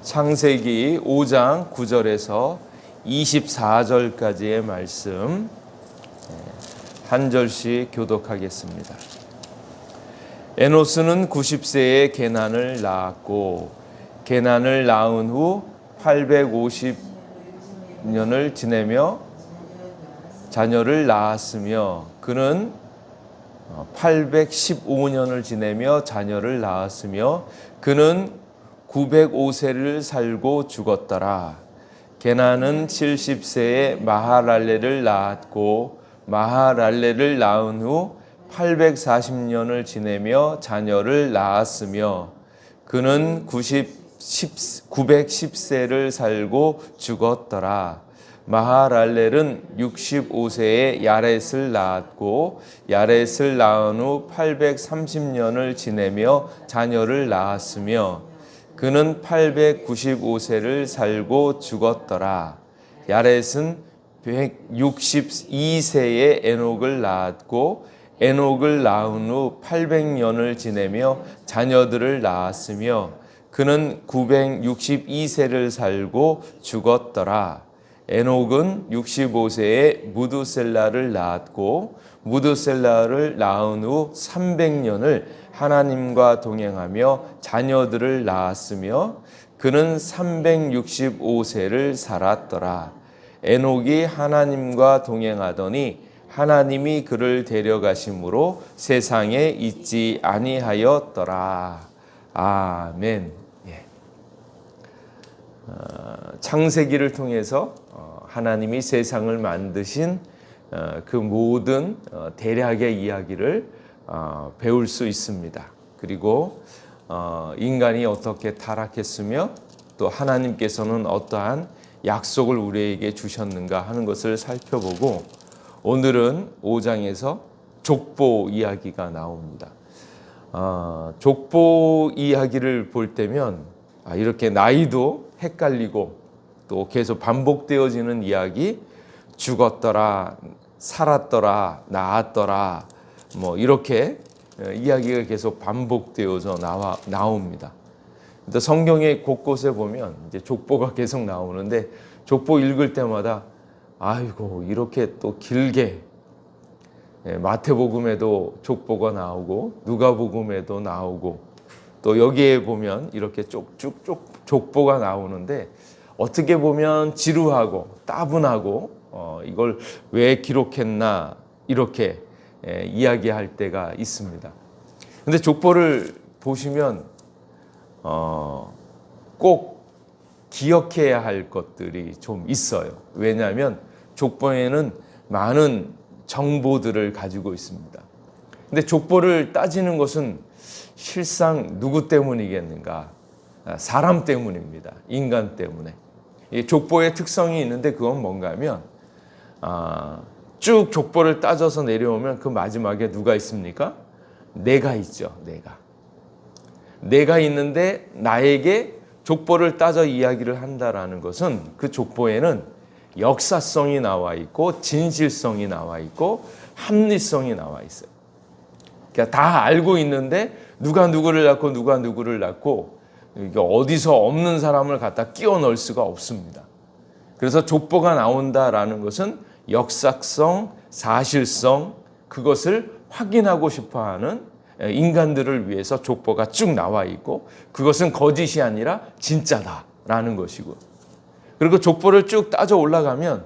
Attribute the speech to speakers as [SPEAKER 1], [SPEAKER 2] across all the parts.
[SPEAKER 1] 창세기 5장 9절에서 24절까지의 말씀 한 절씩 교독하겠습니다. 에노스는 90세에 게난을 낳았고 게난을 낳은 후 850년을 지내며 자녀를 낳았으며 그는 815년을 지내며 자녀를 낳았으며 그는 905세를 살고 죽었더라. 게난은 70세에 마하랄레를 낳았고 마하랄레를 낳은 후 840년을 지내며 자녀를 낳았으며 그는 910세를 살고 죽었더라. 마하랄렐은 65세에 야렛을 낳았고 야렛을 낳은 후 830년을 지내며 자녀를 낳았으며 그는 895세를 살고 죽었더라. 야렛은 162세에 에녹을 낳았고 에녹을 낳은 후 800년을 지내며 자녀들을 낳았으며 그는 962세를 살고 죽었더라. 에녹은 65세에 무두셀라를 낳았고 무두셀라를 낳은 후 300년을 하나님과 동행하며 자녀들을 낳았으며 그는 365세를 살았더라. 에녹이 하나님과 동행하더니 하나님이 그를 데려가심으로 세상에 있지 아니하였더라. 아멘. 창세기를 통해서 하나님이 세상을 만드신 그 모든 대략의 이야기를 배울 수 있습니다. 그리고 인간이 어떻게 타락했으며 또 하나님께서는 어떠한 약속을 우리에게 주셨는가 하는 것을 살펴보고 오늘은 5장에서 족보 이야기가 나옵니다. 족보 이야기를 볼 때면 이렇게 나이도 헷갈리고 또 계속 반복되어지는 이야기, 죽었더라, 살았더라, 나았더라, 뭐 이렇게 이야기가 계속 반복되어서 나옵니다. 성경의 곳곳에 보면 이제 족보가 계속 나오는데 족보 읽을 때마다 아이고 이렇게 또 길게 마태복음에도 족보가 나오고 누가복음에도 나오고 또 여기에 보면 이렇게 쭉쭉쭉 족보가 나오는데 어떻게 보면 지루하고 따분하고 이걸 왜 기록했나 이렇게 이야기할 때가 있습니다. 근데 족보를 보시면 꼭 기억해야 할 것들이 좀 있어요. 왜냐하면 족보에는 많은 정보들을 가지고 있습니다. 근데 족보를 따지는 것은 실상 누구 때문이겠는가? 사람 때문입니다. 인간 때문에. 이 족보의 특성이 있는데 그건 뭔가 하면 쭉 족보를 따져서 내려오면 그 마지막에 누가 있습니까? 내가 있죠. 내가 있는데 나에게 족보를 따져 이야기를 한다라는 것은 그 족보에는 역사성이 나와 있고 진실성이 나와 있고 합리성이 나와 있어요. 그러니까 다 알고 있는데 누가 누구를 낳고 누가 누구를 낳고 어디서 없는 사람을 갖다 끼워 넣을 수가 없습니다. 그래서 족보가 나온다라는 것은 역사성, 사실성 그것을 확인하고 싶어하는 인간들을 위해서 족보가 쭉 나와 있고 그것은 거짓이 아니라 진짜다라는 것이고 그리고 족보를 쭉 따져 올라가면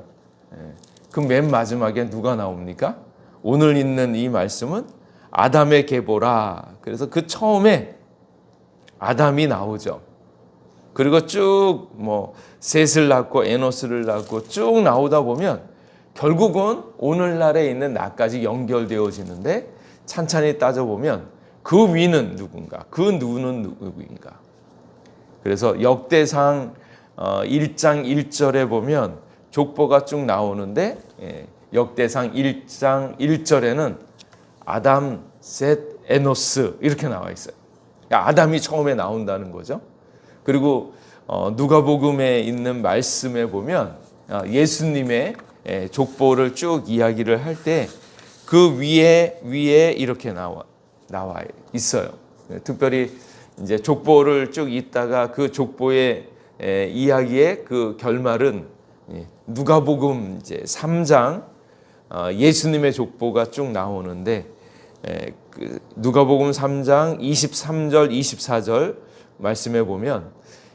[SPEAKER 1] 그 맨 마지막에 누가 나옵니까? 오늘 있는 이 말씀은 아담의 계보라. 그래서 그 처음에 아담이 나오죠. 그리고 쭉 셋을 낳고 에노스를 낳고 쭉 나오다 보면 결국은 오늘날에 있는 나까지 연결되어지는데 찬찬히 따져보면 그 위는 누군가, 그 누구는 누구인가. 그래서 역대상 1장 1절에 보면 족보가 쭉 나오는데 역대상 1장 1절에는 아담, 셋, 에노스 이렇게 나와 있어요. 아담이 처음에 나온다는 거죠. 그리고 누가복음에 있는 말씀에 보면 예수님의 족보를 쭉 이야기를 할 때 그 위에 이렇게 나와 있어요. 특별히 이제 족보를 쭉 읽다가 그 족보의 이야기의 그 결말은 누가복음 이제 3장 예수님의 족보가 쭉 나오는데 그 누가복음 3장 23절 24절 말씀해 보면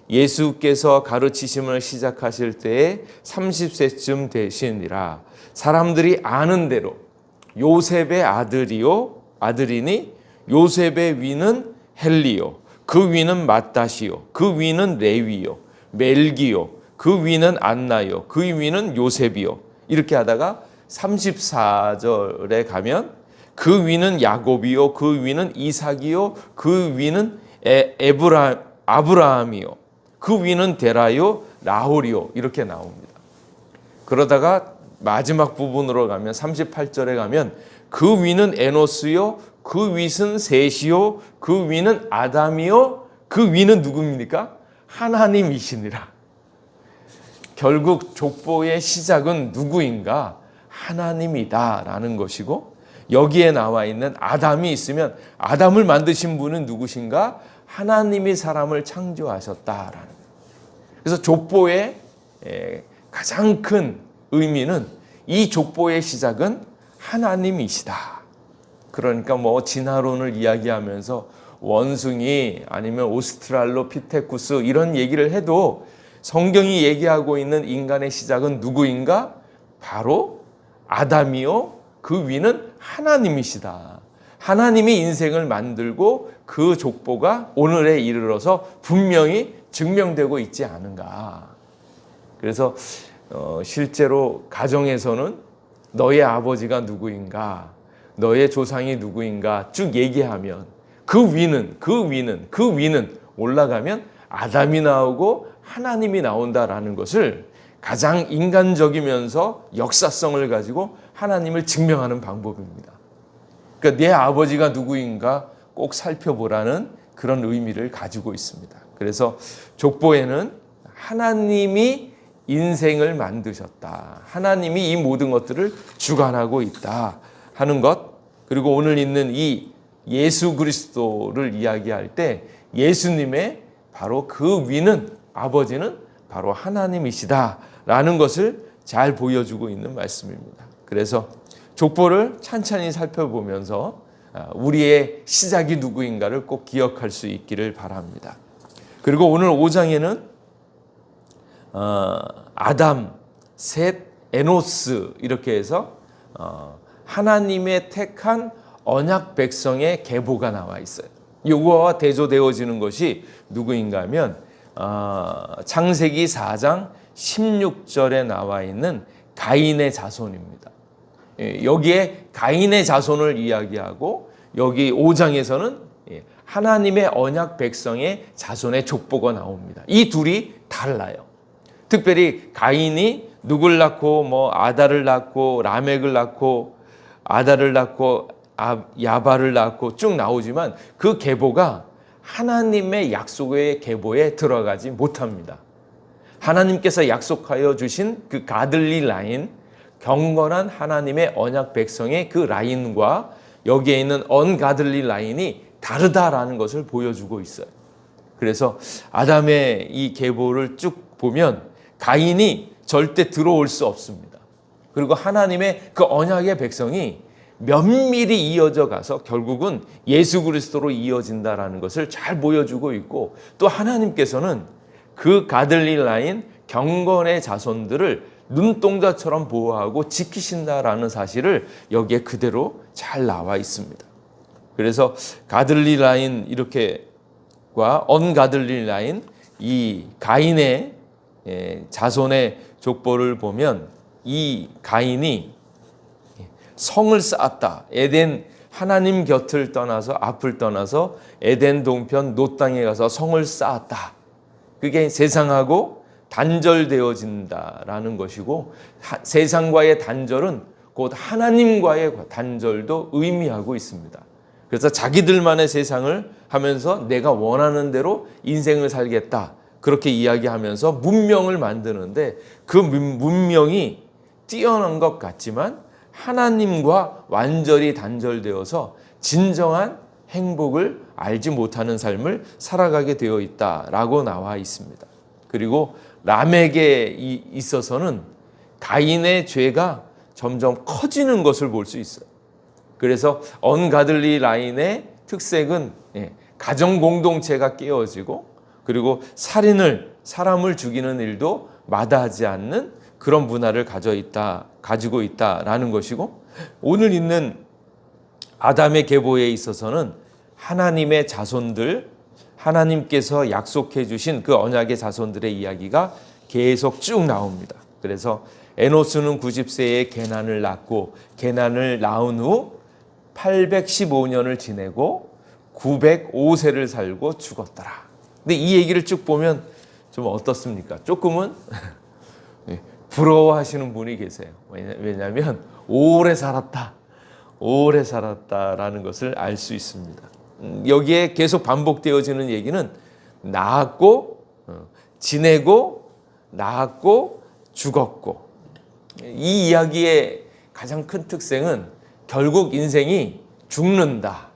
[SPEAKER 1] 예수께서 가르치심을 시작하실 때에 30세쯤 되시니라. 사람들이 아는 대로 요셉의 아들이니 요셉의 위는 헬리요, 그 위는 마따시요, 그 위는 레위요, 멜기요, 그 위는 안나요, 그 위는 요셉이요. 이렇게 하다가 34절에 가면 그 위는 야곱이요, 그 위는 이삭이요, 그 위는 아브라함이요, 그 위는 데라요, 라홀이요. 이렇게 나옵니다. 그러다가 마지막 부분으로 가면 38절에 가면 그 위는 에노스요, 그 위는 셋이요, 그 위는 아담이요, 그 위는 누굽니까? 하나님이시니라. 결국 족보의 시작은 누구인가? 하나님이다라는 것이고, 여기에 나와 있는 아담이 있으면 아담을 만드신 분은 누구신가? 하나님이 사람을 창조하셨다라는 거예요. 그래서 족보의 가장 큰 의미는 이 족보의 시작은 하나님이시다. 그러니까 뭐 진화론을 이야기하면서 원숭이 아니면 오스트랄로피테쿠스 이런 얘기를 해도 성경이 얘기하고 있는 인간의 시작은 누구인가? 바로 아담이요, 그 위는 하나님이시다. 하나님이 인생을 만들고 그 족보가 오늘에 이르러서 분명히 증명되고 있지 않은가. 그래서 실제로 가정에서는 너의 아버지가 누구인가, 너의 조상이 누구인가 쭉 얘기하면 그 위는 올라가면 아담이 나오고 하나님이 나온다라는 것을 가장 인간적이면서 역사성을 가지고 하나님을 증명하는 방법입니다. 그러니까 내 아버지가 누구인가 꼭 살펴보라는 그런 의미를 가지고 있습니다. 그래서 족보에는 하나님이 인생을 만드셨다, 하나님이 이 모든 것들을 주관하고 있다 하는 것, 그리고 오늘 있는 이 예수 그리스도를 이야기할 때 예수님의 바로 그 위는, 아버지는 바로 하나님이시다라는 것을 잘 보여주고 있는 말씀입니다. 그래서 족보를 찬찬히 살펴보면서 우리의 시작이 누구인가를 꼭 기억할 수 있기를 바랍니다. 그리고 오늘 5장에는 아담, 셋, 에노스 이렇게 해서 하나님의 택한 언약 백성의 계보가 나와 있어요. 이거와 대조되어지는 것이 누구인가 하면 창세기 4장 16절에 나와 있는 가인의 자손입니다. 여기에 가인의 자손을 이야기하고 여기 5장에서는 하나님의 언약 백성의 자손의 족보가 나옵니다. 이 둘이 달라요. 특별히 가인이 누굴 낳고 뭐 아달을 낳고 라멕을 낳고 아달을 낳고 야발을 낳고 쭉 나오지만 그 계보가 하나님의 약속의 계보에 들어가지 못합니다. 하나님께서 약속하여 주신 그 가들리 라인, 경건한 하나님의 언약 백성의 그 라인과 여기에 있는 언가들리 라인이 다르다라는 것을 보여주고 있어요. 그래서 아담의 이 계보를 쭉 보면 가인이 절대 들어올 수 없습니다. 그리고 하나님의 그 언약의 백성이 면밀히 이어져 가서 결국은 예수 그리스도로 이어진다라는 것을 잘 보여주고 있고, 또 하나님께서는 그 가들리 라인 경건의 자손들을 눈동자처럼 보호하고 지키신다라는 사실을 여기에 그대로 잘 나와 있습니다. 그래서 가들리 라인 이렇게과 언가들리 라인, 이 가인의 자손의 족보를 보면 이 가인이 성을 쌓았다. 에덴, 하나님 곁을 떠나서, 앞을 떠나서 에덴 동편 놋 땅에 가서 성을 쌓았다. 그게 세상하고 단절되어진다라는 것이고, 세상과의 단절은 곧 하나님과의 단절도 의미하고 있습니다. 그래서 자기들만의 세상을 하면서 내가 원하는 대로 인생을 살겠다, 그렇게 이야기하면서 문명을 만드는데 그 문명이 뛰어난 것 같지만 하나님과 완전히 단절되어서 진정한 행복을 알지 못하는 삶을 살아가게 되어 있다라고 나와 있습니다. 그리고 람에게 있어서는 가인의 죄가 점점 커지는 것을 볼 수 있어요. 그래서 언가들리 라인의 특색은 가정 공동체가 깨어지고, 그리고 사람을 죽이는 일도 마다하지 않는 그런 문화를 가지고 있다라는 것이고, 오늘 있는 아담의 계보에 있어서는 하나님의 자손들, 하나님께서 약속해 주신 그 언약의 자손들의 이야기가 계속 쭉 나옵니다. 그래서 에노스는 90세에 게난을 낳고, 게난을 낳은 후 815년을 지내고 905세를 살고 죽었더라. 근데 이 얘기를 쭉 보면 좀 어떻습니까? 조금은 부러워하시는 분이 계세요. 왜냐하면 오래 살았다라는 것을 알 수 있습니다. 여기에 계속 반복되어지는 얘기는 낳았고, 지내고, 낳았고, 죽었고. 이 이야기의 가장 큰 특징은 결국 인생이 죽는다,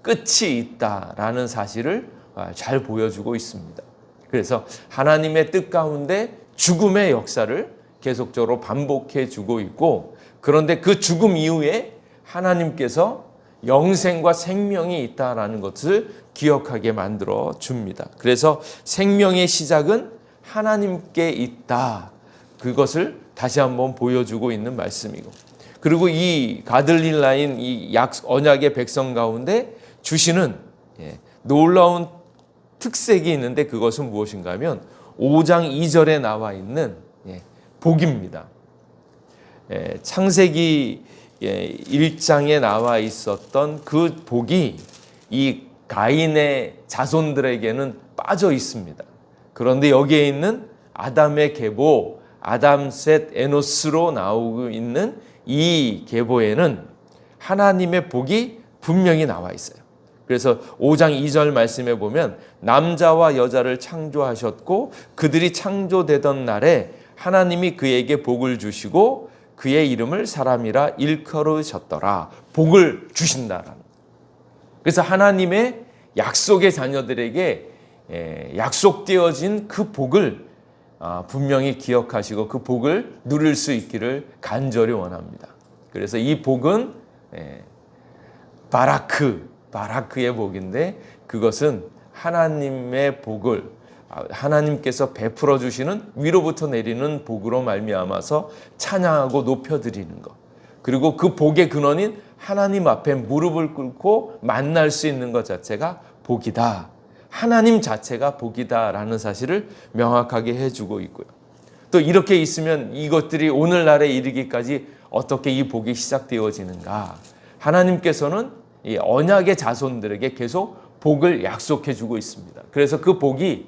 [SPEAKER 1] 끝이 있다라는 사실을 잘 보여주고 있습니다. 그래서 하나님의 뜻 가운데 죽음의 역사를 계속적으로 반복해 주고 있고, 그런데 그 죽음 이후에 하나님께서 영생과 생명이 있다라는 것을 기억하게 만들어 줍니다. 그래서 생명의 시작은 하나님께 있다, 그것을 다시 한번 보여주고 있는 말씀이고, 그리고 이 가들릴라인 이 언약의 백성 가운데 주시는 놀라운 특색이 있는데, 그것은 무엇인가 하면 5장 2절에 나와 있는 복입니다. 창세기 1장에 나와 있었던 그 복이 이 가인의 자손들에게는 빠져 있습니다. 그런데 여기에 있는 아담의 계보, 아담셋 에노스로 나오고 있는 이 계보에는 하나님의 복이 분명히 나와 있어요. 그래서 5장 2절 말씀에 보면 남자와 여자를 창조하셨고, 그들이 창조되던 날에 하나님이 그에게 복을 주시고 그의 이름을 사람이라 일컬으셨더라. 복을 주신다라는. 그래서 하나님의 약속의 자녀들에게 약속되어진 그 복을 분명히 기억하시고 그 복을 누릴 수 있기를 간절히 원합니다. 그래서 이 복은 바라크의 복인데, 그것은 하나님의 복을 하나님께서 베풀어 주시는 위로부터 내리는 복으로 말미암아서 찬양하고 높여드리는 것, 그리고 그 복의 근원인 하나님 앞에 무릎을 꿇고 만날 수 있는 것 자체가 복이다. 하나님 자체가 복이다라는 사실을 명확하게 해주고 있고요. 또 이렇게 있으면 이것들이 오늘날에 이르기까지 어떻게 이 복이 시작되어지는가? 하나님께서는 이 언약의 자손들에게 계속 복을 약속해 주고 있습니다. 그래서 그 복이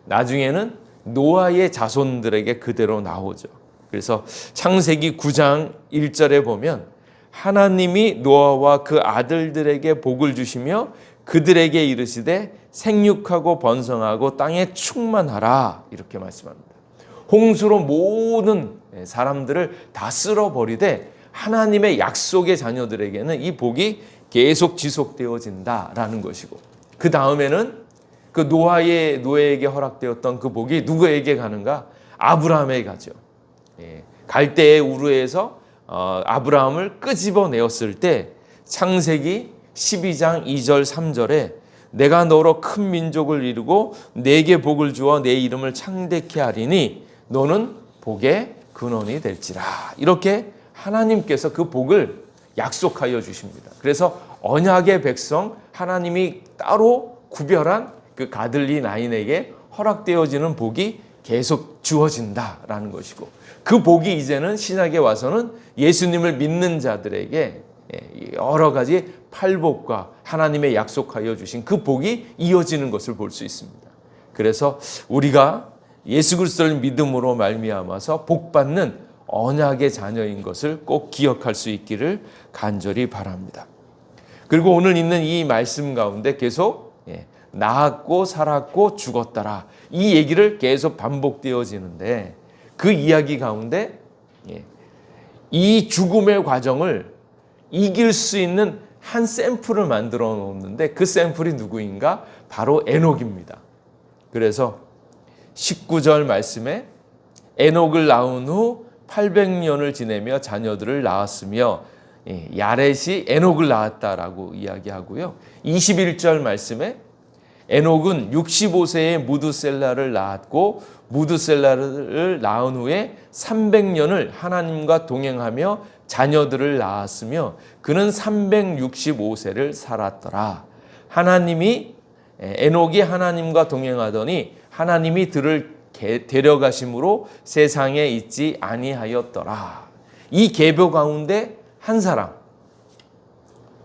[SPEAKER 1] 나중에는 노아의 자손들에게 그대로 나오죠. 그래서 창세기 9장 1절에 보면 하나님이 노아와 그 아들들에게 복을 주시며 그들에게 이르시되 생육하고 번성하고 땅에 충만하라, 이렇게 말씀합니다. 홍수로 모든 사람들을 다 쓸어버리되 하나님의 약속의 자녀들에게는 이 복이 계속 지속되어진다라는 것이고, 그 다음에는 그 노아에게 허락되었던 그 복이 누구에게 가는가? 아브라함에게 가죠. 갈대의 우르에서 아브라함을 끄집어내었을 때 창세기 12장 2절 3절에 내가 너로 큰 민족을 이루고 내게 복을 주어 내 이름을 창대케 하리니 너는 복의 근원이 될지라. 이렇게 하나님께서 그 복을 약속하여 주십니다. 그래서 언약의 백성, 하나님이 따로 구별한 그 가들리 라인에게 허락되어지는 복이 계속 주어진다라는 것이고, 그 복이 이제는 신약에 와서는 예수님을 믿는 자들에게 여러 가지 팔복과 하나님의 약속하여 주신 그 복이 이어지는 것을 볼 수 있습니다. 그래서 우리가 예수 그리스도를 믿음으로 말미암아서 복받는 언약의 자녀인 것을 꼭 기억할 수 있기를 간절히 바랍니다. 그리고 오늘 있는 이 말씀 가운데 계속 낳았고 살았고 죽었더라, 이 얘기를 계속 반복되어지는데, 그 이야기 가운데 이 죽음의 과정을 이길 수 있는 한 샘플을 만들어 놓는데, 그 샘플이 누구인가? 바로 에녹입니다. 그래서 19절 말씀에 에녹을 낳은 후 800년을 지내며 자녀들을 낳았으며 야렛이 에녹을 낳았다라고 이야기하고요. 21절 말씀에 에녹은 65세에 무드셀라를 낳았고 무드셀라를 낳은 후에 300년을 하나님과 동행하며 자녀들을 낳았으며 그는 365세를 살았더라. 에녹이 하나님과 동행하더니 하나님이 들을 데려가심으로 세상에 있지 아니하였더라. 이 계보 가운데 한 사람,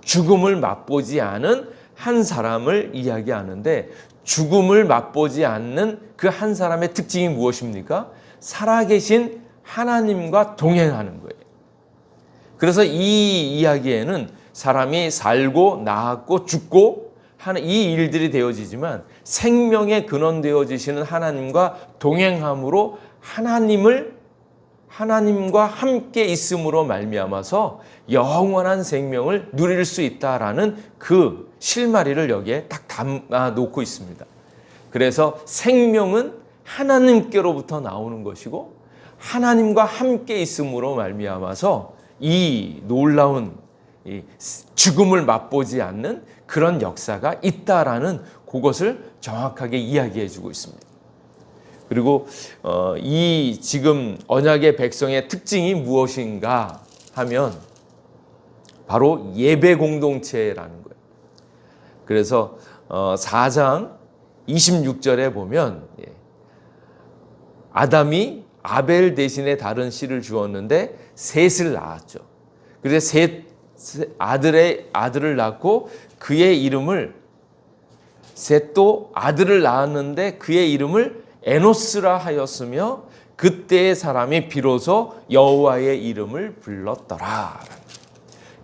[SPEAKER 1] 죽음을 맛보지 않은 한 사람을 이야기하는데, 죽음을 맛보지 않는 그 한 사람의 특징이 무엇입니까? 살아계신 하나님과 동행하는 거예요. 그래서 이 이야기에는 사람이 살고 낳고 죽고 하는 이 일들이 되어지지만 생명의 근원 되어지시는 하나님과 동행함으로 하나님과 함께 있음으로 말미암아서 영원한 생명을 누릴 수 있다라는 그 실마리를 여기에 딱 담아 놓고 있습니다. 그래서 생명은 하나님께로부터 나오는 것이고 하나님과 함께 있음으로 말미암아서 이 놀라운 죽음을 맛보지 않는 그런 역사가 있다라는 그것을 정확하게 이야기해 주고 있습니다. 그리고 이 지금 언약의 백성의 특징이 무엇인가 하면 바로 예배 공동체라는 거예요. 그래서 4장 26절에 보면 아담이 아벨 대신에 다른 씨를 주었는데 셋을 낳았죠. 그래서 아들을 낳고 그의 이름을, 셋도 아들을 낳았는데 그의 이름을 에노스라 하였으며 그때의 사람이 비로소 여호와의 이름을 불렀더라.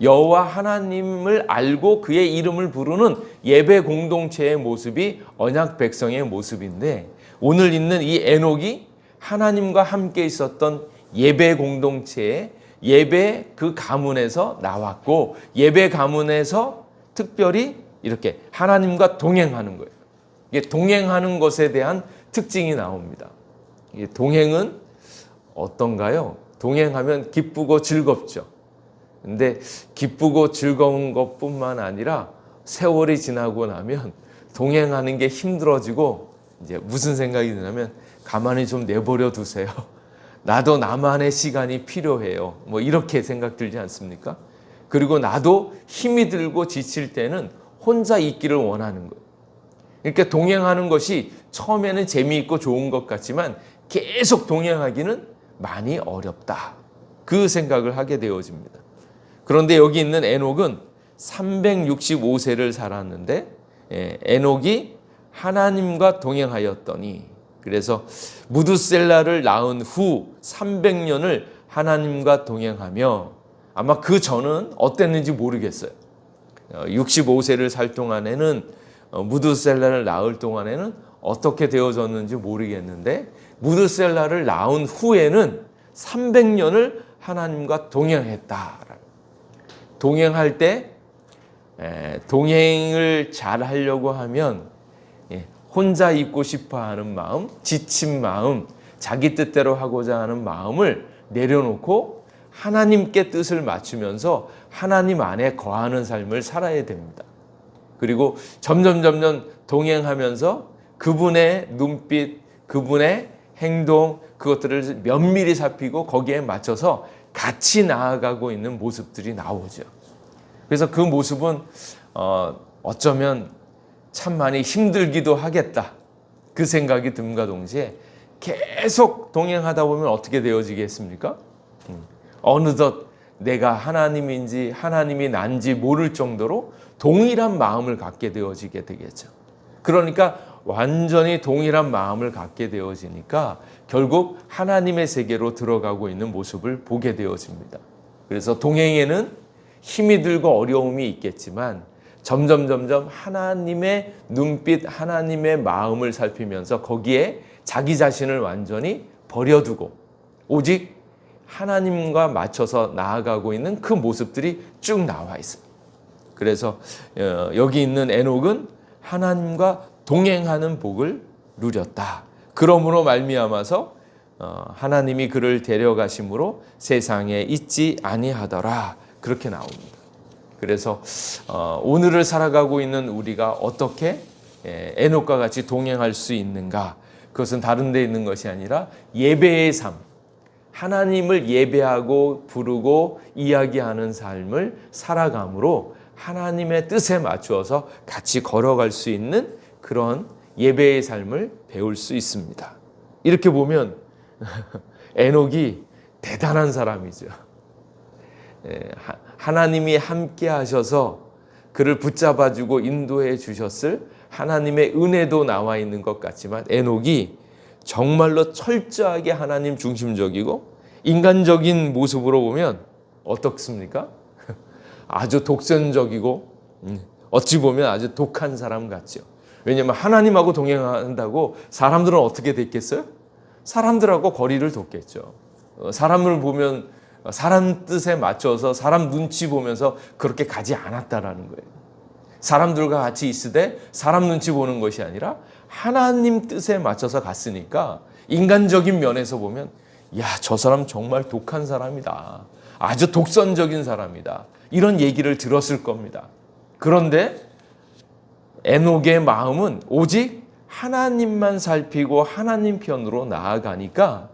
[SPEAKER 1] 여호와 하나님을 알고 그의 이름을 부르는 예배 공동체의 모습이 언약 백성의 모습인데, 오늘 있는 이 에녹이 하나님과 함께 있었던 예배 공동체의 예배 그 가문에서 나왔고, 예배 가문에서 특별히 이렇게 하나님과 동행하는 거예요. 이게 동행하는 것에 대한 특징이 나옵니다. 이게 동행은 어떤가요? 동행하면 기쁘고 즐겁죠. 근데 기쁘고 즐거운 것뿐만 아니라 세월이 지나고 나면 동행하는 게 힘들어지고 이제 무슨 생각이 드냐면 가만히 좀 내버려 두세요. 나도 나만의 시간이 필요해요. 뭐 이렇게 생각 들지 않습니까? 그리고 나도 힘이 들고 지칠 때는 혼자 있기를 원하는 거예요. 그러니까 동행하는 것이 처음에는 재미있고 좋은 것 같지만 계속 동행하기는 많이 어렵다. 그 생각을 하게 되어집니다. 그런데 여기 있는 에녹은 365세를 살았는데 에녹이 하나님과 동행하였더니, 그래서 무드셀라를 낳은 후 300년을 하나님과 동행하며, 아마 그 전은 어땠는지 모르겠어요. 65세를 살 동안에는, 무드셀라를 낳을 동안에는 어떻게 되어졌는지 모르겠는데, 무드셀라를 낳은 후에는 300년을 하나님과 동행했다. 동행할 때 동행을 잘 하려고 하면 혼자 있고 싶어 하는 마음, 지친 마음, 자기 뜻대로 하고자 하는 마음을 내려놓고 하나님께 뜻을 맞추면서 하나님 안에 거하는 삶을 살아야 됩니다. 그리고 점점 동행하면서 그분의 눈빛, 그분의 행동, 그것들을 면밀히 살피고 거기에 맞춰서 같이 나아가고 있는 모습들이 나오죠. 그래서 그 모습은 어쩌면 참 많이 힘들기도 하겠다. 그 생각이 듦과 동시에 계속 동행하다 보면 어떻게 되어지겠습니까? 어느덧 내가 하나님인지 하나님이 난지 모를 정도로 동일한 마음을 갖게 되어지게 되겠죠. 그러니까 완전히 동일한 마음을 갖게 되어지니까 결국 하나님의 세계로 들어가고 있는 모습을 보게 되어집니다. 그래서 동행에는 힘이 들고 어려움이 있겠지만 점점 하나님의 눈빛, 하나님의 마음을 살피면서 거기에 자기 자신을 완전히 버려두고 오직 하나님과 맞춰서 나아가고 있는 그 모습들이 쭉 나와 있습니다. 그래서 여기 있는 에녹은 하나님과 동행하는 복을 누렸다. 그러므로 말미암아서 하나님이 그를 데려가심으로 세상에 있지 아니하더라. 그렇게 나옵니다. 그래서 오늘을 살아가고 있는 우리가 어떻게 에녹과 같이 동행할 수 있는가? 그것은 다른 데 있는 것이 아니라 예배의 삶, 하나님을 예배하고 부르고 이야기하는 삶을 살아감으로 하나님의 뜻에 맞추어서 같이 걸어갈 수 있는 그런 예배의 삶을 배울 수 있습니다. 이렇게 보면 에녹이 대단한 사람이죠. 하나님이 함께 하셔서 그를 붙잡아주고 인도해 주셨을 하나님의 은혜도 나와 있는 것 같지만 에녹이 정말로 철저하게 하나님 중심적이고 인간적인 모습으로 보면 어떻습니까? 아주 독선적이고 어찌 보면 아주 독한 사람 같죠. 왜냐하면 하나님하고 동행한다고 사람들은 어떻게 됐겠어요? 사람들하고 거리를 뒀겠죠. 사람을 보면 사람 뜻에 맞춰서 사람 눈치 보면서 그렇게 가지 않았다라는 거예요. 사람들과 같이 있으되 사람 눈치 보는 것이 아니라 하나님 뜻에 맞춰서 갔으니까 인간적인 면에서 보면 야, 저 사람 정말 독한 사람이다. 아주 독선적인 사람이다. 이런 얘기를 들었을 겁니다. 그런데 에녹의 마음은 오직 하나님만 살피고 하나님 편으로 나아가니까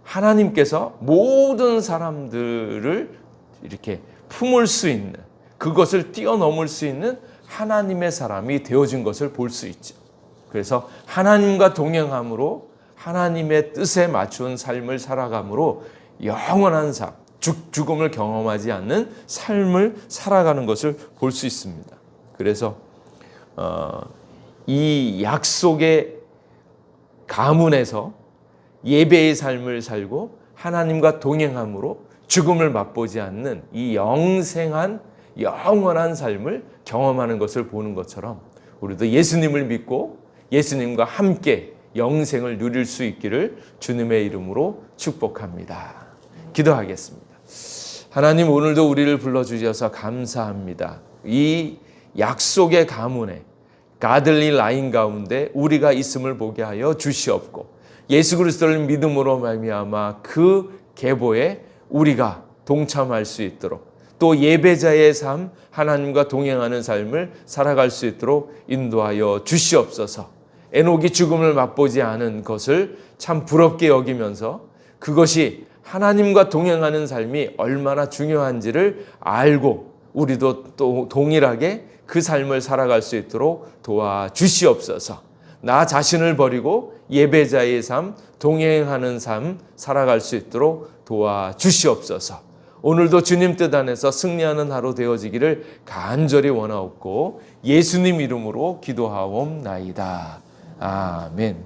[SPEAKER 1] 하나님께서 모든 사람들을 이렇게 품을 수 있는, 그것을 뛰어넘을 수 있는 하나님의 사람이 되어진 것을 볼 수 있죠. 그래서 하나님과 동행함으로 하나님의 뜻에 맞춘 삶을 살아감으로 영원한 삶, 죽음을 경험하지 않는 삶을 살아가는 것을 볼 수 있습니다. 그래서 이 약속의 가문에서 예배의 삶을 살고 하나님과 동행함으로 죽음을 맛보지 않는 이 영생한 영원한 삶을 경험하는 것을 보는 것처럼 우리도 예수님을 믿고 예수님과 함께 영생을 누릴 수 있기를 주님의 이름으로 축복합니다. 기도하겠습니다. 하나님, 오늘도 우리를 불러주셔서 감사합니다. 이 약속의 가문에 가들리 라인 가운데 우리가 있음을 보게 하여 주시옵고 예수 그리스도를 믿음으로 말미암아 그 계보에 우리가 동참할 수 있도록 또 예배자의 삶, 하나님과 동행하는 삶을 살아갈 수 있도록 인도하여 주시옵소서. 에녹이 죽음을 맛보지 않은 것을 참 부럽게 여기면서 그것이 하나님과 동행하는 삶이 얼마나 중요한지를 알고 우리도 또 동일하게 그 삶을 살아갈 수 있도록 도와주시옵소서. 나 자신을 버리고 예배자의 삶, 동행하는 삶 살아갈 수 있도록 도와주시옵소서. 오늘도 주님 뜻 안에서 승리하는 하루 되어지기를 간절히 원하옵고 예수님 이름으로 기도하옵나이다. 아멘.